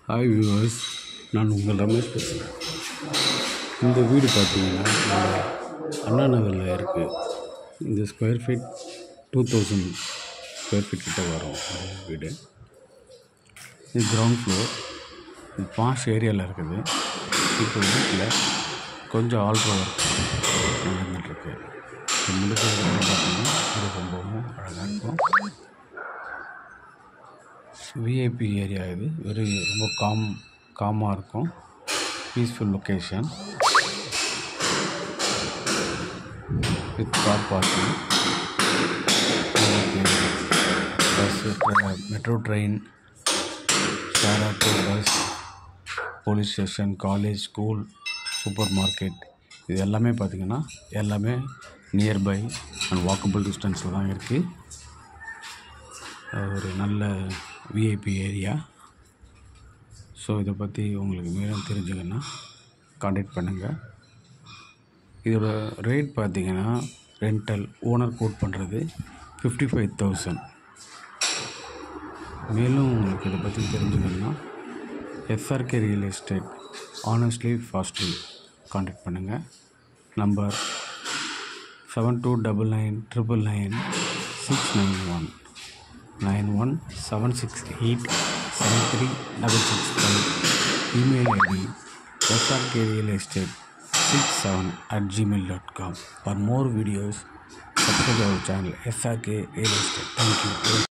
Hi viewers, நான் உங்கள் ரமேஷ் பேசுகிறேன். இந்த வீடு பார்த்தீங்கன்னா அண்ணா நகரில் இருக்குது. இந்த ஸ்கொயர் ஃபீட் 2000 ஸ்கொயர் ஃபீட் கிட்ட வரும் இந்த வீடு. இது கிரவுண்ட் ஃப்ளோர். இது பாஷ் ஏரியாவில் இருக்குது. இப்போ வீட்டில் கொஞ்சம் ஆல்ட்ரோ ஒர்க் நடந்துகிட்ருக்கு. இது முடிக்கிறது பார்த்தீங்கன்னா இது ரொம்பவும் அழகாக இருக்கும். VIP area. இது ரொம்ப காமாக இருக்கும். Peaceful location with car parking. Bus, metro train, share auto, bus, police station, college, school, super market, இது எல்லாமே பார்த்திங்கன்னா எல்லாமே நியர்பை அண்ட் வாக்கபிள் டிஸ்டன்ஸில் தான் இருக்குது. ஒரு நல்ல விஐபி ஏரியா. ஸோ இதை பற்றி உங்களுக்கு மேலும் தெரிஞ்சுக்கன்னா கான்டாக்ட் பண்ணுங்கள். இதோட ரேட் பார்த்திங்கன்னா ரெண்டல் ஓனர் கோட் பண்ணுறது 55,000. மேலும் உங்களுக்கு இதை பற்றி தெரிஞ்சுக்கணுன்னா SRK real estate honestly fastly contact பண்ணுங்கள். Number 7299999691 9176873665. Email ID srkrealestate67@gmail.com. For more videos, subscribe our channel SRK Real Estate. Thank you.